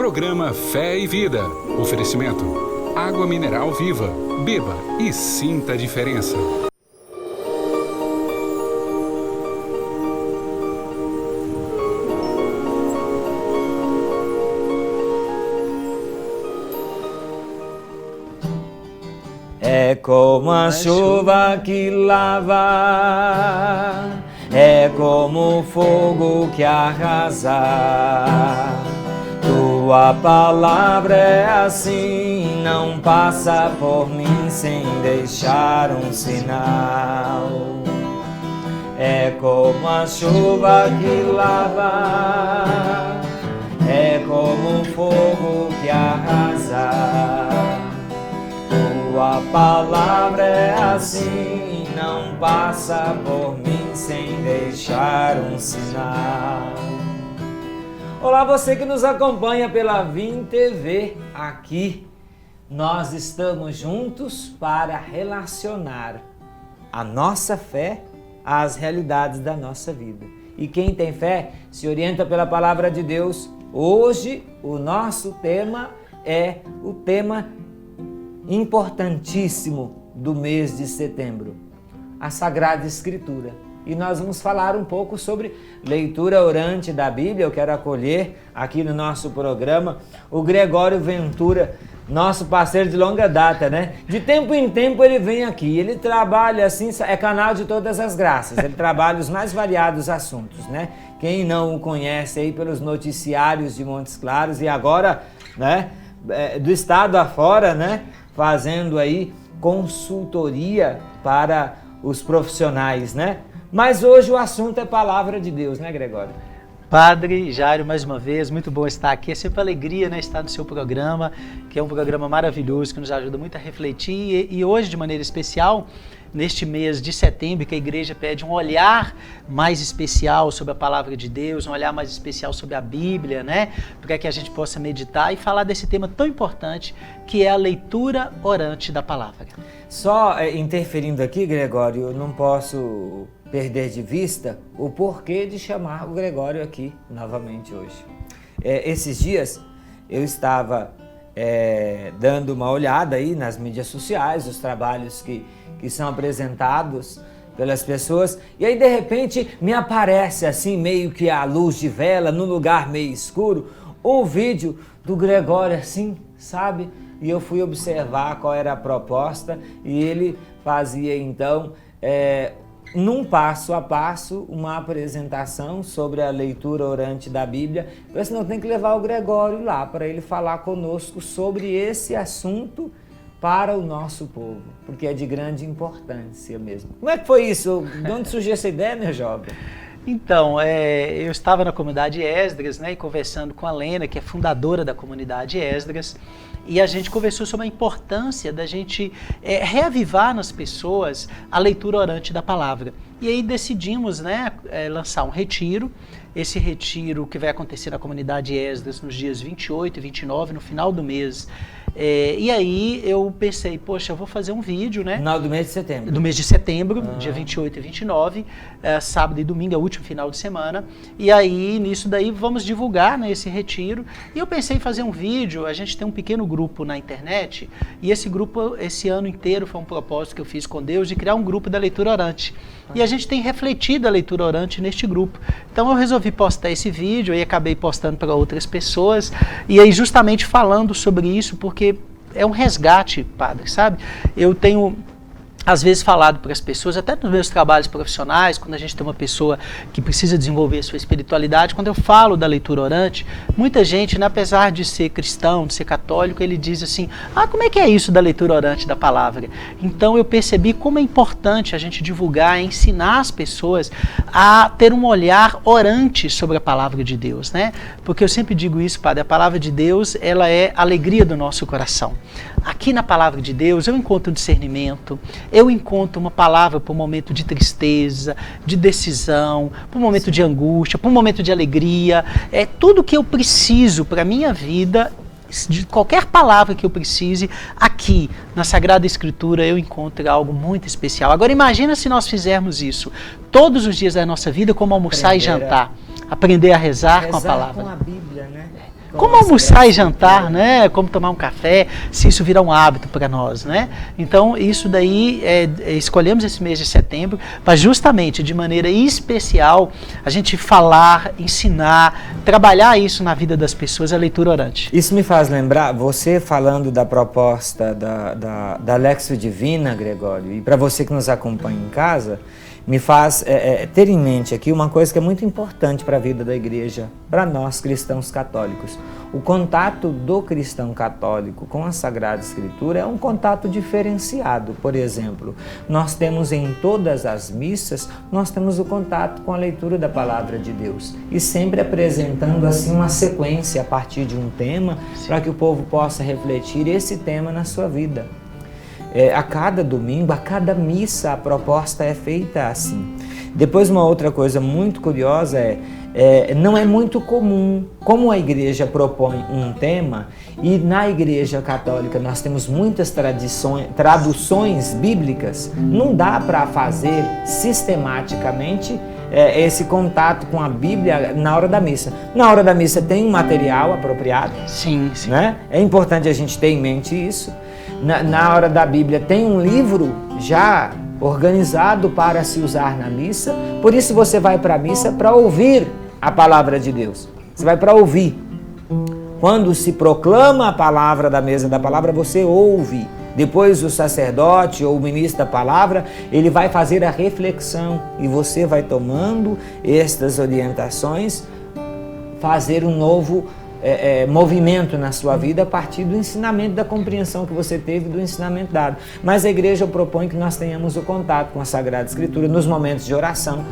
Programa Fé e Vida. Oferecimento: água mineral Viva. Beba e sinta a diferença. É como a chuva que lava, é como o fogo que arrasa. Tua palavra é assim, não passa por mim sem deixar um sinal. É como a chuva que lava, é como o fogo que arrasa. Tua palavra é assim, não passa por mim sem deixar um sinal. Olá, você que nos acompanha pela Vim TV, aqui nós estamos juntos para relacionar a nossa fé às realidades da nossa vida. E quem tem fé se orienta pela palavra de Deus. Hoje o nosso tema é o tema importantíssimo do mês de setembro, a Sagrada Escritura. E nós vamos falar um pouco sobre leitura orante da Bíblia. Eu quero acolher aqui no nosso programa o Gregório Ventura, nosso parceiro de longa data, né? De tempo em tempo ele vem aqui, ele trabalha assim, é canal de todas as graças, ele trabalha os mais variados assuntos, né? Quem não o conhece aí pelos noticiários de Montes Claros e agora, né, do estado afora, né, fazendo aí consultoria para os profissionais, né? Mas hoje o assunto é palavra de Deus, né, Gregório? Padre Jairo, mais uma vez, muito bom estar aqui. É sempre alegria, né, estar no seu programa, que é um programa maravilhoso, que nos ajuda muito a refletir. E hoje, de maneira especial, neste mês de setembro, que a igreja pede um olhar mais especial sobre a palavra de Deus, um olhar mais especial sobre a Bíblia, né? Para que a gente possa meditar e falar desse tema tão importante, que é a leitura orante da palavra. Só interferindo aqui, Gregório, eu não posso perder de vista o porquê de chamar o Gregório aqui novamente hoje. Esses dias eu estava dando uma olhada aí nas mídias sociais, os trabalhos que são apresentados pelas pessoas, e aí de repente me aparece assim, meio que à luz de vela, num lugar meio escuro, um vídeo do Gregório assim, sabe? E eu fui observar qual era a proposta e ele fazia então, num passo a passo, uma apresentação sobre a leitura orante da Bíblia. Eu disse, não, tem que levar o Gregório lá para ele falar conosco sobre esse assunto para o nosso povo, porque é de grande importância mesmo. Como é que foi isso? De onde surgiu essa ideia, meu jovem? Então, eu estava na comunidade Esdras, né, e conversando com a Lena, que é fundadora da comunidade Esdras, e a gente conversou sobre a importância da gente reavivar nas pessoas a leitura orante da palavra. E aí decidimos, né, lançar um retiro. Esse retiro que vai acontecer na comunidade Esdras nos dias 28 e 29, no final do mês. E aí eu pensei, poxa, eu vou fazer um vídeo, né? Final do mês de setembro. Do mês de setembro, dia 28 e 29, sábado e domingo, é o último final de semana. E aí, nisso daí, vamos divulgar, né, esse retiro. E eu pensei em fazer um vídeo, a gente tem um pequeno grupo na internet, e esse grupo, esse ano inteiro, foi um propósito que eu fiz com Deus, de criar um grupo da leitura orante. E a gente tem refletido a leitura orante neste grupo. Então eu resolvi postar esse vídeo, aí acabei postando para outras pessoas, e aí justamente falando sobre isso, porque é um resgate, padre, sabe? Eu tenho às vezes falado para as pessoas, até nos meus trabalhos profissionais, quando a gente tem uma pessoa que precisa desenvolver a sua espiritualidade, quando eu falo da leitura orante, muita gente, né, apesar de ser cristão, de ser católico, ele diz assim, como é que é isso da leitura orante da palavra? Então eu percebi como é importante a gente divulgar, ensinar as pessoas a ter um olhar orante sobre a palavra de Deus, né? Porque eu sempre digo isso, padre, a palavra de Deus, ela é a alegria do nosso coração. Aqui na palavra de Deus eu encontro discernimento, eu encontro uma palavra para um momento de tristeza, de decisão, para um momento de angústia, para um momento de alegria. É tudo que eu preciso para a minha vida, de qualquer palavra que eu precise, aqui na Sagrada Escritura eu encontro algo muito especial. Agora imagina se nós fizermos isso todos os dias da nossa vida, como almoçar e jantar. Aprender a rezar com a palavra. Com a Bíblia, né? como almoçar e jantar, né? Como tomar um café, se isso virar um hábito para nós, né? Então, isso daí, escolhemos esse mês de setembro para justamente, de maneira especial, a gente falar, ensinar, trabalhar isso na vida das pessoas, a leitura orante. Isso me faz lembrar, você falando da proposta da Lexio Divina, Gregório, e para você que nos acompanha em casa, me faz ter em mente aqui uma coisa que é muito importante para a vida da igreja, para nós cristãos católicos. O contato do cristão católico com a Sagrada Escritura é um contato diferenciado. Por exemplo, nós temos em todas as missas, nós temos o contato com a leitura da Palavra de Deus. E sempre apresentando assim uma sequência a partir de um tema, para que o povo possa refletir esse tema na sua vida. A cada domingo, a cada missa, a proposta é feita assim. Depois, uma outra coisa muito curiosa não é muito comum, como a igreja propõe um tema, e na igreja católica nós temos muitas traduções bíblicas, não dá para fazer sistematicamente esse contato com a Bíblia na hora da missa. Na hora da missa tem um material apropriado. Sim, sim. Né? É importante a gente ter em mente isso. Na hora da Bíblia tem um livro já organizado para se usar na missa, por isso você vai para a missa para ouvir a palavra de Deus. Você vai para ouvir. Quando se proclama a palavra da mesa da palavra, você ouve. Depois o sacerdote ou o ministro da palavra, ele vai fazer a reflexão e você vai tomando estas orientações, fazer um novo movimento na sua vida a partir do ensinamento, da compreensão que você teve do ensinamento dado. Mas a igreja propõe que nós tenhamos o contato com a Sagrada Escritura nos momentos de oração.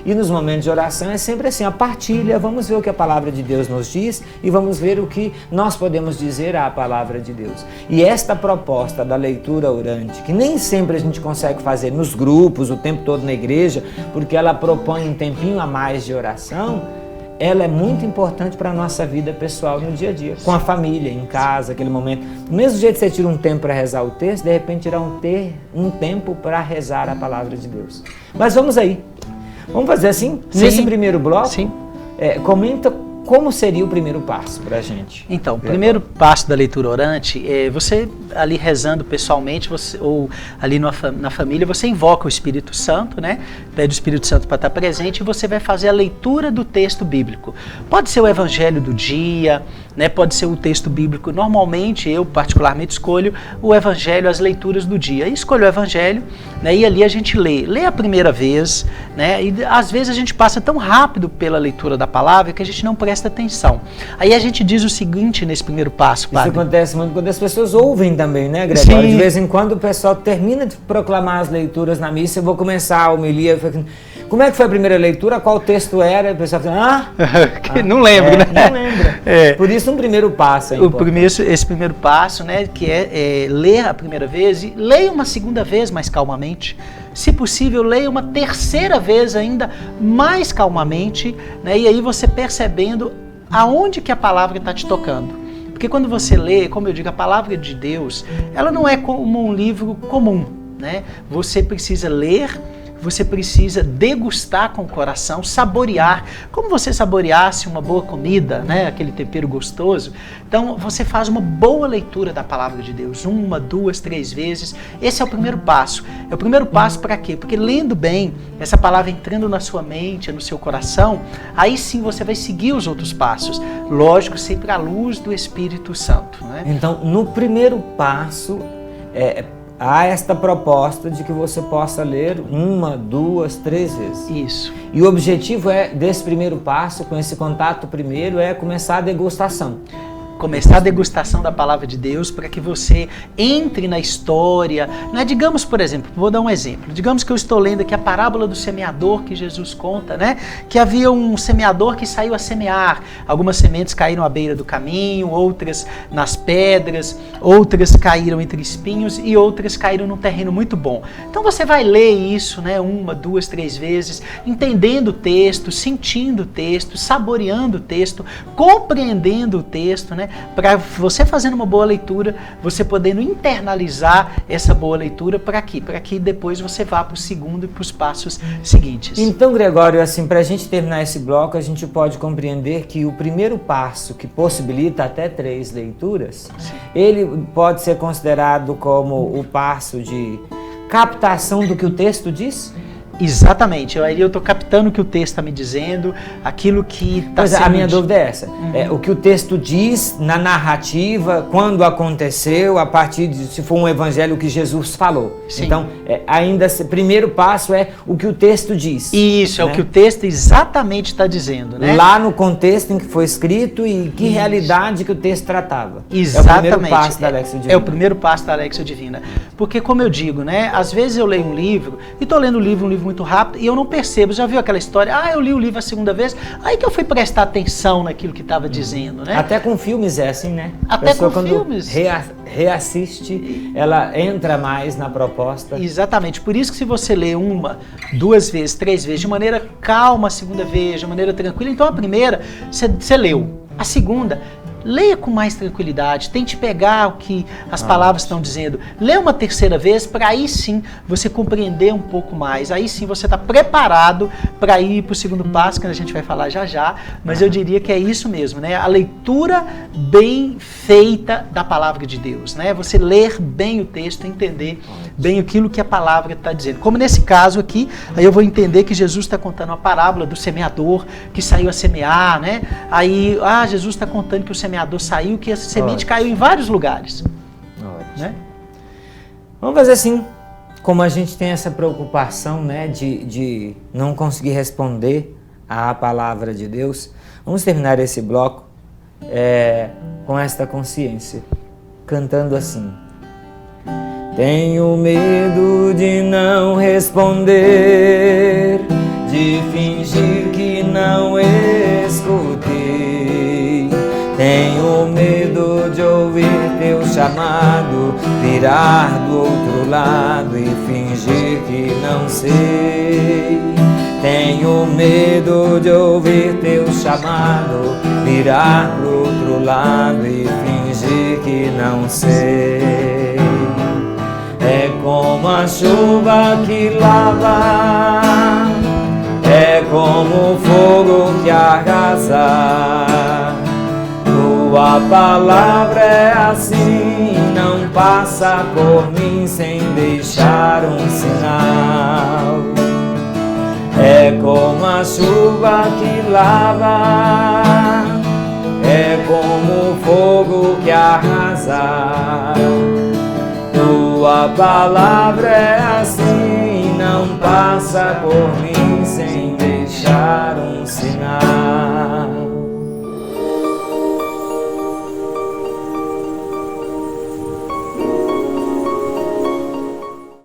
E nos momentos de oração é sempre assim, a partilha, vamos ver o que a palavra de Deus nos diz e vamos ver o que nós podemos dizer à palavra de Deus. E esta proposta da leitura orante, que nem sempre a gente consegue fazer nos grupos, o tempo todo na igreja, porque ela propõe um tempinho a mais de oração, ela é muito importante para a nossa vida pessoal no dia a dia, com a família, em casa, aquele momento. Do mesmo jeito que você tira um tempo para rezar o texto, de repente tirar um tempo para rezar a palavra de Deus. Mas vamos aí. Vamos fazer assim? Sim. Nesse primeiro bloco, sim. Comenta como seria o primeiro passo para a gente. Então, o primeiro passo da leitura orante é você ali rezando pessoalmente, ou ali na família, você invoca o Espírito Santo, né? Pede o Espírito Santo para estar presente e você vai fazer a leitura do texto bíblico. Pode ser o evangelho do dia, né? Pode ser o texto bíblico. Normalmente, eu particularmente escolho o evangelho, as leituras do dia. E escolho o evangelho, né? E ali a gente lê a primeira vez, né? E às vezes a gente passa tão rápido pela leitura da palavra que a gente não presta atenção. Aí a gente diz o seguinte nesse primeiro passo, padre. Isso acontece muito quando as pessoas ouvem também, né, Gregório? Sim. De vez em quando o pessoal termina de proclamar as leituras na missa, eu vou começar a homilia, como é que foi a primeira leitura? Qual texto era? O pessoal fala, não lembro, né? Não lembra. Por isso um primeiro passo é importante. Esse primeiro passo, né, que é ler a primeira vez e leia uma segunda vez mais calmamente. Se possível, leia uma terceira vez ainda mais calmamente, né, e aí você percebendo aonde que a palavra está te tocando. Porque quando você lê, como eu digo, a palavra de Deus, ela não é como um livro comum, né? Você precisa ler, você precisa degustar com o coração, saborear, como você saboreasse uma boa comida, né? Aquele tempero gostoso. Então você faz uma boa leitura da palavra de Deus, 1, 2, 3 vezes. Esse é o primeiro passo. É o primeiro passo para quê? Porque lendo bem, essa palavra entrando na sua mente, no seu coração, aí sim você vai seguir os outros passos. Lógico, sempre à luz do Espírito Santo, né? Então, no primeiro passo, há esta proposta de que você possa ler 1, 2, 3 vezes. Isso. E o objetivo desse primeiro passo, com esse contato primeiro, é começar a degustação. Começar a degustação da palavra de Deus para que você entre na história, né? Digamos, por exemplo, vou dar um exemplo. Digamos que eu estou lendo aqui a parábola do semeador que Jesus conta, né? Que havia um semeador que saiu a semear. Algumas sementes caíram à beira do caminho, outras nas pedras, outras caíram entre espinhos e outras caíram num terreno muito bom. Então você vai ler isso, né? 1, 2, 3 vezes, entendendo o texto, sentindo o texto, saboreando o texto, compreendendo o texto, né? né? Para você fazendo uma boa leitura, você podendo internalizar essa boa leitura para quê? Para que depois você vá para o segundo e para os passos seguintes. Então, Gregório, assim, para a gente terminar esse bloco, a gente pode compreender que o primeiro passo, que possibilita até 3 leituras, ele pode ser considerado como o passo de captação do que o texto diz? Exatamente, aí eu estou captando o que o texto está me dizendo, aquilo que está sendo... A minha dúvida é essa, o que o texto diz na narrativa, quando aconteceu, a partir de, se for um evangelho, o que Jesus falou. Sim. Então, ainda, primeiro passo é o que o texto diz. Isso, né? É o que o texto exatamente está dizendo, né? Lá no contexto em que foi escrito e que realidade que o texto tratava. Exatamente. É o primeiro passo da Alexio Divina. É o primeiro passo da Alexio Divina. Porque, como eu digo, né? Às vezes eu leio um livro, e estou lendo um livro muito rápido, e eu não percebo. Já viu aquela história? Eu li o livro a segunda vez, aí que eu fui prestar atenção naquilo que estava dizendo, né? Até com filmes é assim, né? Até com quando filmes. Reassiste, ela entra mais na proposta. Exatamente. Por isso que se você lê 1, 2 vezes, 3 vezes, de maneira calma a segunda vez, de maneira tranquila, então a primeira você leu. A segunda, leia com mais tranquilidade, tente pegar o que as palavras estão dizendo. Lê uma terceira vez para aí sim você compreender um pouco mais. Aí sim você está preparado para ir para o segundo passo, que a gente vai falar já já. Mas eu diria que é isso mesmo, né? A leitura bem feita da palavra de Deus, né? Você ler bem o texto, entender bem aquilo que a palavra está dizendo. Como nesse caso aqui, aí eu vou entender que Jesus está contando uma parábola do semeador que saiu a semear, né? Aí, Jesus está contando que o semeador saiu, que a semente caiu em vários lugares. Né? Vamos fazer assim, como a gente tem essa preocupação, né, de não conseguir responder à palavra de Deus, vamos terminar esse bloco com esta consciência, cantando assim. Tenho medo de não responder, de fingir que não escutei. Tenho medo de ouvir teu chamado, virar do outro lado e fingir que não sei. Tenho medo de ouvir teu chamado, virar pro outro lado e fingir que não sei. É como a chuva que lava, é como o fogo que arrasa. Tua palavra é assim, não passa por mim sem deixar um sinal. É como a chuva que lava, é como o fogo que arrasa. Tua palavra é assim, não passa por mim sem deixar um sinal.